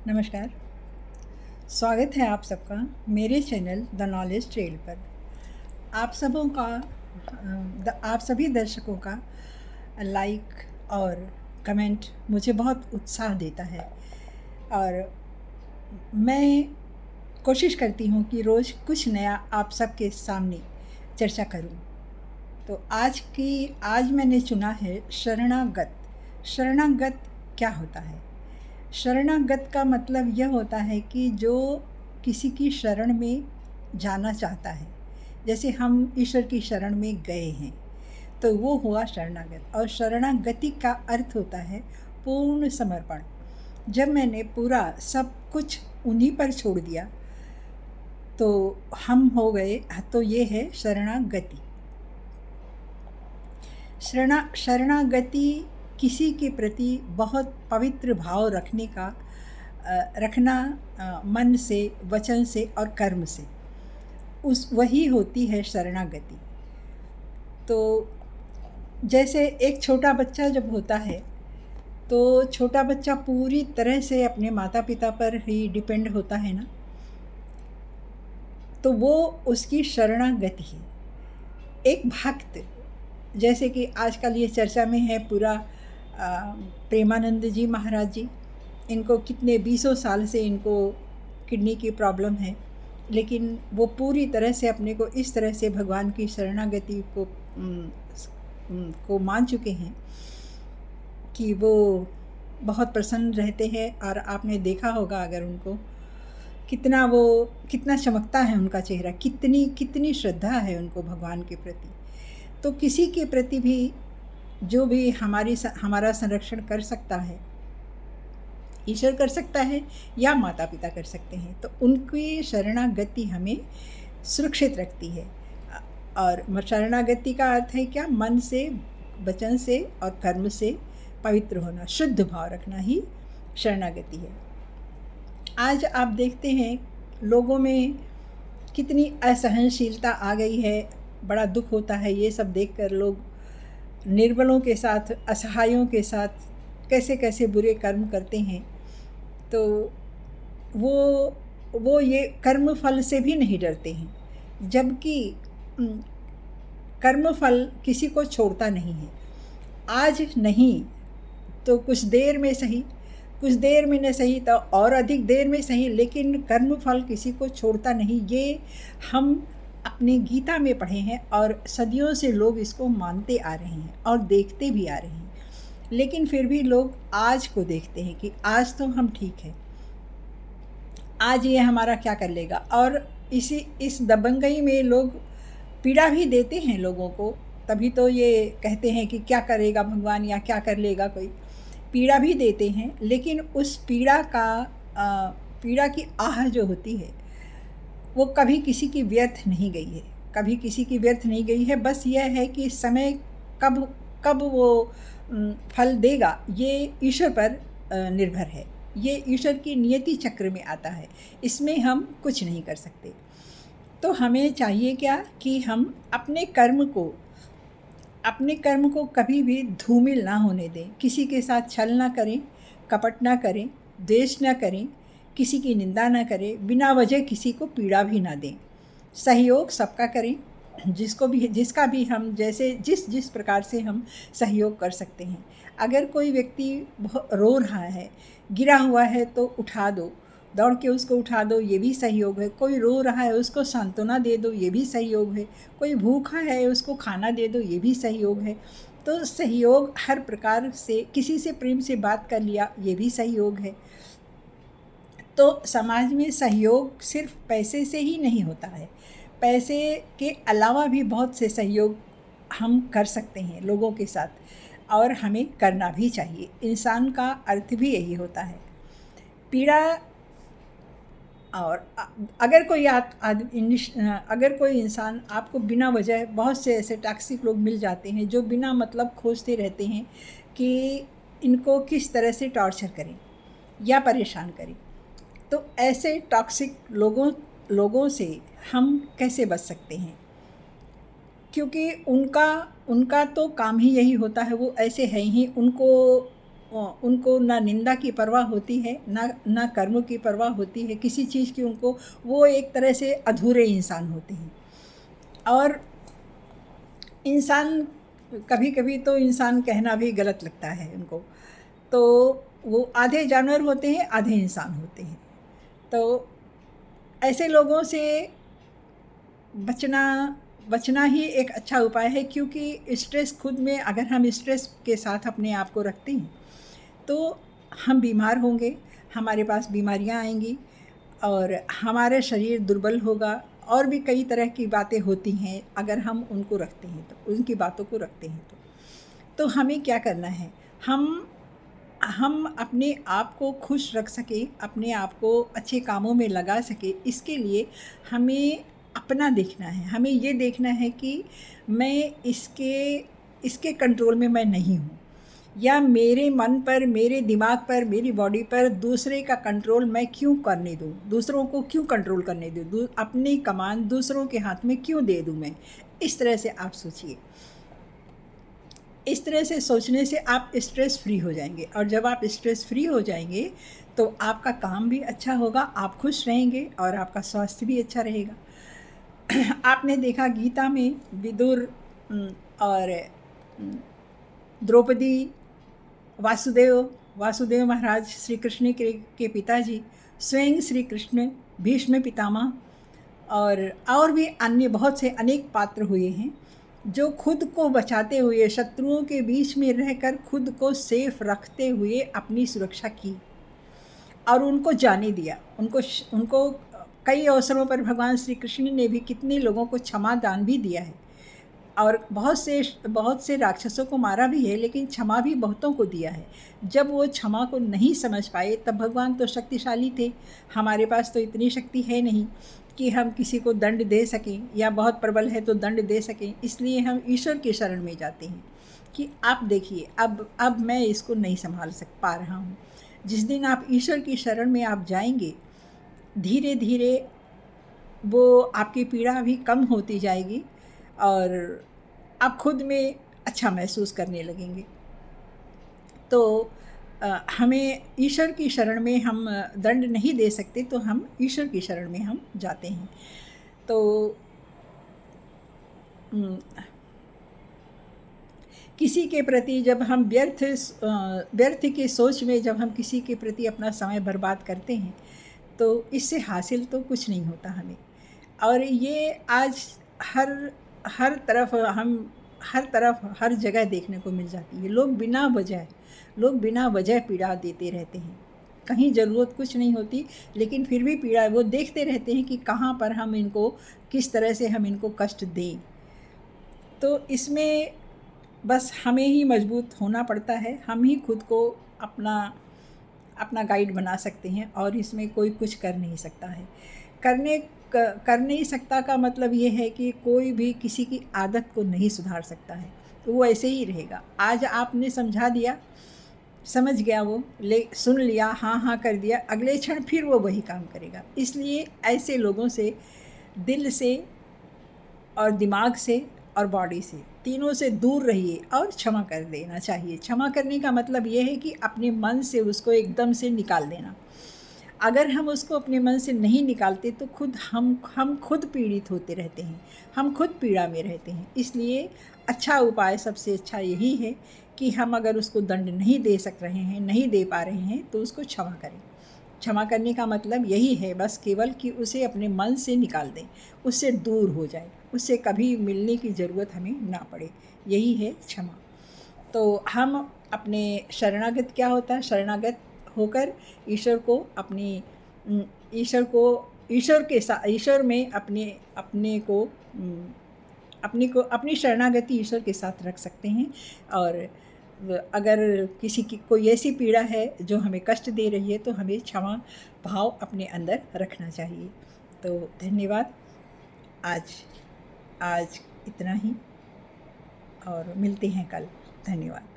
नमस्कार। स्वागत है आप सबका मेरे चैनल द नॉलेज ट्रेल पर। आप सबों का आप सभी दर्शकों का लाइक और कमेंट मुझे बहुत उत्साह देता है और मैं कोशिश करती हूँ कि रोज़ कुछ नया आप सबके सामने चर्चा करूँ। तो आज मैंने चुना है शरणागत। शरणागत क्या होता है? शरणागत का मतलब यह होता है कि जो किसी की शरण में जाना चाहता है, जैसे हम ईश्वर की शरण में गए हैं तो वो हुआ शरणागत। और शरणागति का अर्थ होता है पूर्ण समर्पण। जब मैंने पूरा सब कुछ उन्हीं पर छोड़ दिया तो हम हो गए, तो ये है शरणागति। शरणागति किसी के प्रति बहुत पवित्र भाव रखना मन से, वचन से और कर्म से, वही होती है शरणागति। तो जैसे एक छोटा बच्चा जब होता है तो छोटा बच्चा पूरी तरह से अपने माता पिता पर ही डिपेंड होता है ना, तो वो उसकी शरणागति है। एक भक्त, जैसे कि आजकल ये चर्चा में है पूरा प्रेमानंद जी महाराज जी, इनको कितने 20 साल से इनको किडनी की प्रॉब्लम है, लेकिन वो पूरी तरह से अपने को इस तरह से भगवान की शरणागति को मान चुके हैं कि वो बहुत प्रसन्न रहते हैं। और आपने देखा होगा अगर उनको, कितना चमकता है उनका चेहरा, कितनी श्रद्धा है उनको भगवान के प्रति। तो किसी के प्रति भी जो भी हमारा संरक्षण कर सकता है, ईश्वर कर सकता है या माता पिता कर सकते हैं, तो उनकी शरणागति हमें सुरक्षित रखती है। और शरणागति का अर्थ है क्या? मन से, वचन से और कर्म से पवित्र होना, शुद्ध भाव रखना ही शरणागति है। आज आप देखते हैं लोगों में कितनी असहनशीलता आ गई है, बड़ा दुख होता है ये सब देखकर। लोग निर्बलों के साथ, असहायों के साथ कैसे कैसे बुरे कर्म करते हैं। तो वो ये कर्म फल से भी नहीं डरते हैं, जबकि कर्म फल किसी को छोड़ता नहीं है। आज नहीं तो कुछ देर में सही, कुछ देर में न सही तो और अधिक देर में सही, लेकिन कर्म फल किसी को छोड़ता नहीं। ये हम अपने गीता में पढ़े हैं और सदियों से लोग इसको मानते आ रहे हैं और देखते भी आ रहे हैं। लेकिन फिर भी लोग आज को देखते हैं कि आज तो हम ठीक है, आज ये हमारा क्या कर लेगा। और इस दबंगई में लोग पीड़ा भी देते हैं लोगों को, तभी तो ये कहते हैं कि क्या करेगा भगवान या क्या कर लेगा कोई। पीड़ा भी देते हैं, लेकिन उस पीड़ा की आह जो होती है वो कभी किसी की व्यर्थ नहीं गई है, कभी किसी की व्यर्थ नहीं गई है। बस यह है कि समय कब वो फल देगा, ये ईश्वर पर निर्भर है। ये ईश्वर की नियति चक्र में आता है, इसमें हम कुछ नहीं कर सकते। तो हमें चाहिए क्या कि हम अपने कर्म को कभी भी धूमिल ना होने दें, किसी के साथ छल ना करें, कपट ना करें, द्वेष ना करें, किसी की निंदा ना करें, बिना वजह किसी को पीड़ा भी ना दें। सहयोग सबका करें, जिसका भी हम जैसे जिस प्रकार से हम सहयोग कर सकते हैं। अगर कोई व्यक्ति रो रहा है, गिरा हुआ है, तो उठा दो, दौड़ के उसको उठा दो, ये भी सहयोग है। कोई रो रहा है, उसको सांत्वना दे दो, ये भी सहयोग है। कोई भूखा है, उसको खाना दे दो, ये भी सहयोग है। तो सहयोग हर प्रकार से, किसी से प्रेम से बात कर लिया, ये भी सहयोग है। तो समाज में सहयोग सिर्फ पैसे से ही नहीं होता है, पैसे के अलावा भी बहुत से सहयोग हम कर सकते हैं लोगों के साथ, और हमें करना भी चाहिए। इंसान का अर्थ भी यही होता है। पीड़ा, और अगर कोई इंसान आपको बिना वजह, बहुत से ऐसे टॉक्सिक लोग मिल जाते हैं जो बिना मतलब खोजते रहते हैं कि इनको किस तरह से टॉर्चर करें या परेशान करें। तो ऐसे टॉक्सिक लोगों से हम कैसे बच सकते हैं? क्योंकि उनका तो काम ही यही होता है, वो ऐसे हैं ही, उनको उनको ना निंदा की परवाह होती है, ना कर्म की परवाह होती है किसी चीज़ की उनको। वो एक तरह से अधूरे इंसान होते हैं। और इंसान, कभी कभी तो इंसान कहना भी गलत लगता है उनको। तो वो आधे जानवर होते हैं, आधे इंसान होते हैं। तो ऐसे लोगों से बचना बचना ही एक अच्छा उपाय है, क्योंकि स्ट्रेस खुद में, अगर हम स्ट्रेस के साथ अपने आप को रखते हैं तो हम बीमार होंगे, हमारे पास बीमारियां आएंगी और हमारा शरीर दुर्बल होगा। और भी कई तरह की बातें होती हैं अगर हम उनको रखते हैं, तो उनकी बातों को रखते हैं तो हमें क्या करना है, हम अपने आप को खुश रख सकें, अपने आप को अच्छे कामों में लगा सकें, इसके लिए हमें अपना देखना है। हमें ये देखना है कि मैं इसके कंट्रोल में मैं नहीं हूँ, या मेरे मन पर, मेरे दिमाग पर, मेरी बॉडी पर दूसरे का कंट्रोल मैं क्यों करने दूँ, दूसरों को क्यों कंट्रोल करने दूँ, अपनी कमान दूसरों के हाथ में क्यों दे दूँ मैं। इस तरह से आप सोचिए। इस तरह से सोचने से आप स्ट्रेस फ्री हो जाएंगे, और जब आप स्ट्रेस फ्री हो जाएंगे तो आपका काम भी अच्छा होगा, आप खुश रहेंगे और आपका स्वास्थ्य भी अच्छा रहेगा। आपने देखा गीता में विदुर और द्रौपदी, वासुदेव महाराज, श्री कृष्ण के पिताजी, स्वयं श्री कृष्ण, भीष्म पितामह और भी अन्य बहुत से अनेक पात्र हुए हैं जो खुद को बचाते हुए, शत्रुओं के बीच में रहकर खुद को सेफ रखते हुए अपनी सुरक्षा की और उनको जाने दिया। उनको कई अवसरों पर भगवान श्री कृष्ण ने भी कितने लोगों को क्षमा दान भी दिया है, और बहुत से राक्षसों को मारा भी है, लेकिन क्षमा भी बहुतों को दिया है। जब वो क्षमा को नहीं समझ पाए तब भगवान तो शक्तिशाली थे, हमारे पास तो इतनी शक्ति है नहीं कि हम किसी को दंड दे सकें, या बहुत प्रबल है तो दंड दे सकें। इसलिए हम ईश्वर की शरण में जाते हैं कि आप देखिए, अब मैं इसको नहीं संभाल पा रहा हूँ। जिस दिन आप ईश्वर की शरण में आप जाएंगे, धीरे धीरे वो आपकी पीड़ा भी कम होती जाएगी और आप खुद में अच्छा महसूस करने लगेंगे। तो हमें ईश्वर की शरण में, हम दंड नहीं दे सकते तो हम ईश्वर की शरण में हम जाते हैं। तो किसी के प्रति जब हम व्यर्थ की सोच में जब हम किसी के प्रति अपना समय बर्बाद करते हैं तो इससे हासिल तो कुछ नहीं होता हमें। और ये आज हर हर तरफ हर जगह देखने को मिल जाती है। लोग बिना वजह पीड़ा देते रहते हैं, कहीं ज़रूरत कुछ नहीं होती, लेकिन फिर भी पीड़ा वो देखते रहते हैं कि कहाँ पर हम इनको, किस तरह से हम इनको कष्ट दें। तो इसमें बस हमें ही मजबूत होना पड़ता है, हम ही खुद को अपना गाइड बना सकते हैं, और इसमें कोई कुछ कर नहीं सकता है। कर नहीं सकता का मतलब ये है कि कोई भी किसी की आदत को नहीं सुधार सकता है, तो वो ऐसे ही रहेगा। आज आपने समझा दिया, समझ गया, वो सुन लिया, हाँ हाँ कर दिया, अगले क्षण फिर वो वही काम करेगा। इसलिए ऐसे लोगों से दिल से और दिमाग से और बॉडी से, तीनों से दूर रहिए और क्षमा कर देना चाहिए। क्षमा करने का मतलब ये है कि अपने मन से उसको एकदम से निकाल देना। अगर हम उसको अपने मन से नहीं निकालते तो हम खुद पीड़ित होते रहते हैं, हम खुद पीड़ा में रहते हैं। इसलिए अच्छा उपाय, सबसे अच्छा यही है कि हम अगर उसको दंड नहीं दे सक रहे हैं, नहीं दे पा रहे हैं, तो उसको क्षमा करें। क्षमा करने का मतलब यही है बस केवल कि उसे अपने मन से निकाल दें, उससे दूर हो जाए, उससे कभी मिलने की ज़रूरत हमें ना पड़े। यही है क्षमा। तो हम अपने शरणागत, क्या होता है शरणागत होकर ईश्वर को ईश्वर में अपनी शरणागति ईश्वर के साथ रख सकते हैं। और अगर किसी की कोई ऐसी पीड़ा है जो हमें कष्ट दे रही है तो हमें क्षमा भाव अपने अंदर रखना चाहिए। तो धन्यवाद। आज इतना ही, और मिलते हैं कल। धन्यवाद।